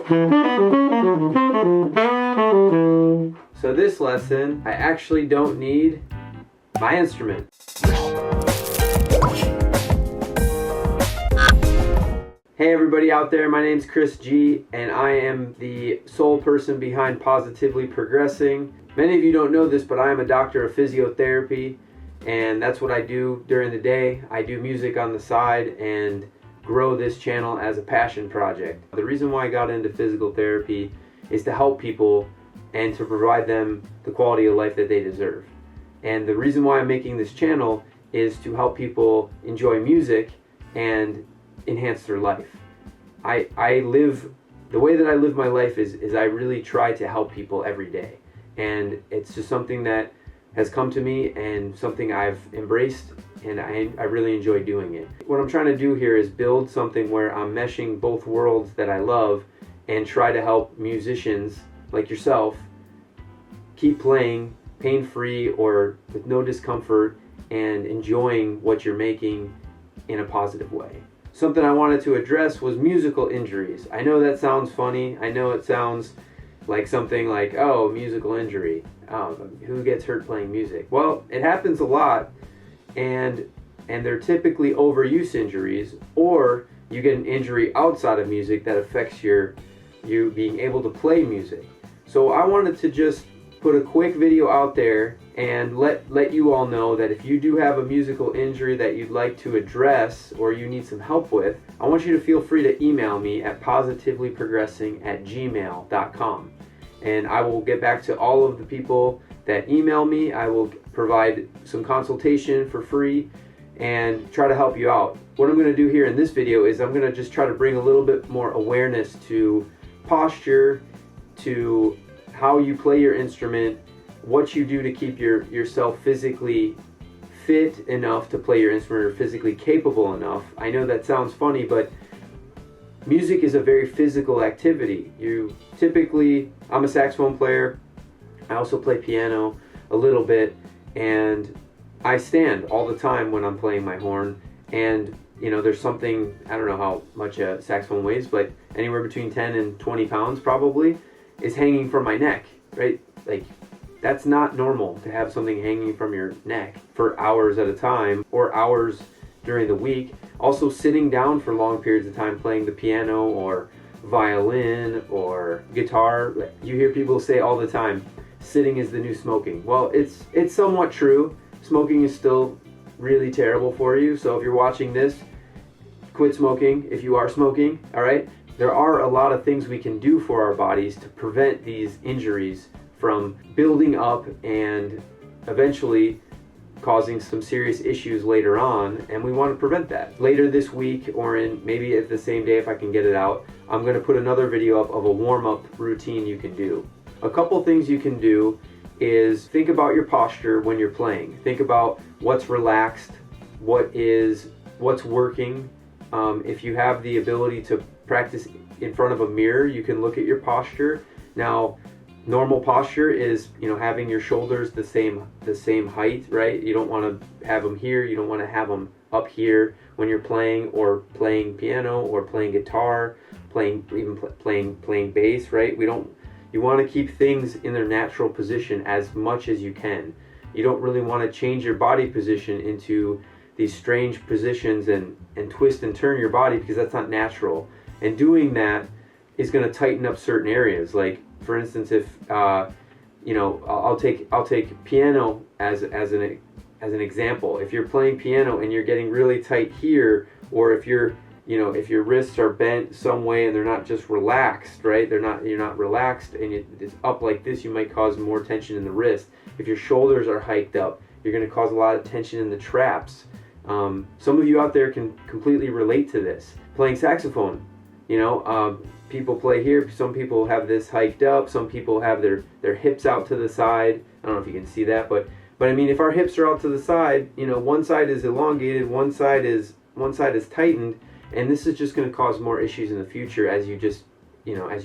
So this lesson, I actually don't need my instrument. Hey everybody out there, my name's Chris G, and I am the sole person behind Positively Progressing. Many of you don't know this, but I am a doctor of physiotherapy, and that's what I do during the day. I do music on the side and grow this channel as a passion project. The reason why I got into physical therapy is to help people and to provide them the quality of life that they deserve. And the reason why I'm making this channel is to help people enjoy music and enhance their life. I live, the way that I live my life is I really try to help people every day. And it's just something that has come to me and something I've embraced, and I really enjoy doing it. What I'm trying to do here is build something where I'm meshing both worlds that I love and try to help musicians like yourself keep playing pain-free or with no discomfort and enjoying what you're making in a positive way. Something I wanted to address was musical injuries. I know that sounds funny. I know it sounds like something like, oh, musical injury. Who gets hurt playing music? Well, it happens a lot, and they're typically overuse injuries, or you get an injury outside of music that affects you being able to play music. So I wanted to just put a quick video out there and let you all know that if you do have a musical injury that you'd like to address or you need some help with, I want you to feel free to email me at positivelyprogressing@gmail.com, and I will get back to all of the people that email me. I will provide some consultation for free and try to help you out. What I'm going to do here in this video is I'm going to just try to bring a little bit more awareness to posture, to how you play your instrument, what you do to keep yourself physically fit enough to play your instrument or physically capable enough. I know that sounds funny, but music is a very physical activity. I'm a saxophone player. I also play piano a little bit, and I stand all the time when I'm playing my horn. And there's something, I don't know how much a saxophone weighs, but anywhere between 10 and 20 pounds probably is hanging from my neck, right? Like, that's not normal to have something hanging from your neck for hours at a time or hours during the week. Also, sitting down for long periods of time playing the piano or violin or guitar. You hear people say all the time, sitting is the new smoking. Well, it's somewhat true. Smoking is still really terrible for you. So if you're watching this, quit smoking if you are smoking, all right? There are a lot of things we can do for our bodies to prevent these injuries from building up and eventually causing some serious issues later on, and we want to prevent that. Later this week, or maybe at the same day if I can get it out, I'm going to put another video up of a warm-up routine you can do. A couple things you can do is think about your posture when you're playing. Think about what's relaxed, what's working. If you have the ability to practice in front of a mirror, you can look at your posture. Now, normal posture is, having your shoulders the same height, right? You don't want to have them here. You don't want to have them up here when you're playing piano or playing guitar, playing bass, right? You want to keep things in their natural position as much as you can. You don't really want to change your body position into these strange positions and twist and turn your body, because that's not natural. And doing that is going to tighten up certain areas. Like, for instance, if I'll take piano as an example. If you're playing piano and you're getting really tight here, or if your wrists are bent some way and they're not just relaxed, right? You're not relaxed and it's up like this, you might cause more tension in the wrist. If your shoulders are hiked up, you're going to cause a lot of tension in the traps. Some of you out there can completely relate to this. Playing saxophone, people play here. Some people have this hiked up. Some people have their hips out to the side. I don't know if you can see that, but I mean, if our hips are out to the side, one side is elongated, one side is tightened, and this is just going to cause more issues in the future as you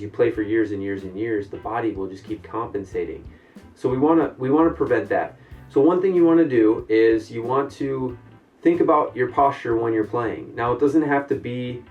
play for years and years and years. The body will just keep compensating. So we want to prevent that. So one thing you want to do is you want to think about your posture when you're playing. Now, it doesn't have to be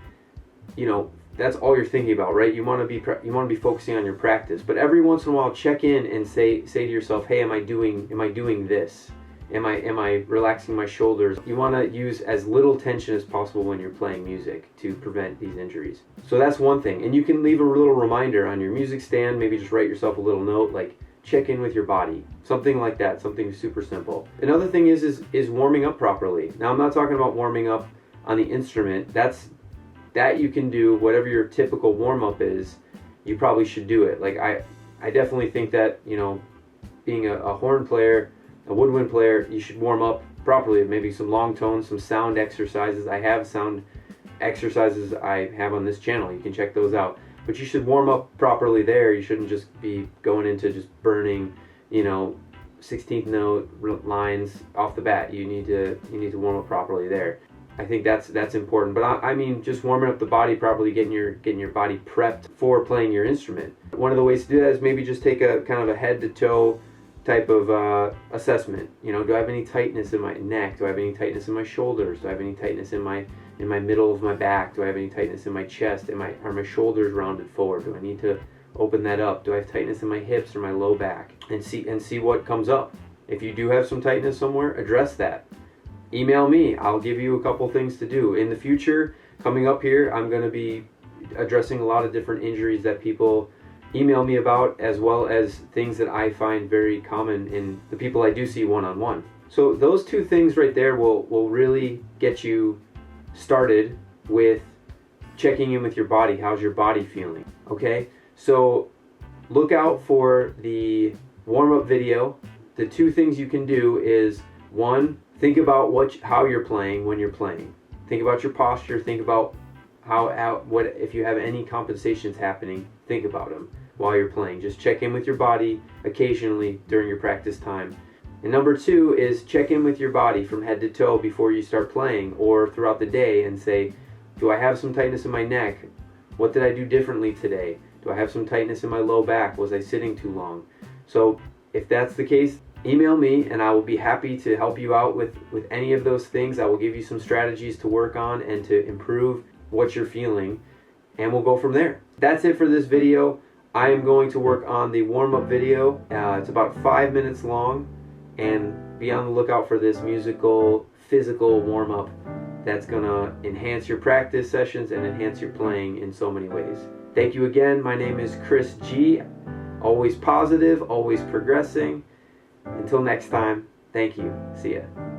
that's all you're thinking about, right? You want to be focusing on your practice, but every once in a while check in and say to yourself, hey, am I doing this? Am I relaxing my shoulders? You want to use as little tension as possible when you're playing music to prevent these injuries. So that's one thing. And you can leave a little reminder on your music stand, maybe just write yourself a little note like check in with your body. Something like that, something super simple. Another thing is warming up properly. Now I'm not talking about warming up on the instrument. That you can do, whatever your typical warm-up is, you probably should do it. Like I definitely think that, you know, being a horn player, a woodwind player, you should warm up properly. Maybe some long tones, some sound exercises. I have sound exercises I have on this channel. You can check those out. But you should warm up properly there. You shouldn't just be going into just burning, you know, 16th note lines off the bat. You need to warm up properly there. I think that's important. But I mean, just warming up the body properly, getting your body prepped for playing your instrument. One of the ways to do that is maybe just take a kind of a head to toe type of assessment. You know, do I have any tightness in my neck? Do I have any tightness in my shoulders? Do I have any tightness in my middle of my back? Do I have any tightness in my chest? Are my shoulders rounded forward? Do I need to open that up? Do I have tightness in my hips or my low back? And see what comes up. If you do have some tightness somewhere, address that. Email me. I'll give you a couple things to do. In the future, coming up here, I'm going to be addressing a lot of different injuries that people email me about, as well as things that I find very common in the people I do see one-on-one. So those two things right there will really get you started with checking in with your body. How's your body feeling? Okay, so look out for the warm-up video. The two things you can do is, one, think about how you're playing when you're playing. Think about your posture. Think about what if you have any compensations happening. Think about them while you're playing. Just check in with your body occasionally during your practice time. And number two is check in with your body from head to toe before you start playing or throughout the day and say, do I have some tightness in my neck? What did I do differently today? Do I have some tightness in my low back? Was I sitting too long? So if that's the case, email me and I will be happy to help you out with any of those things. I will give you some strategies to work on and to improve what you're feeling, and we'll go from there. That's it for this video. I am going to work on the warm-up video. It's about 5 minutes long, and be on the lookout for this musical, physical warm-up that's going to enhance your practice sessions and enhance your playing in so many ways. Thank you again. My name is Chris G. Always positive, always progressing. Until next time, thank you. See ya.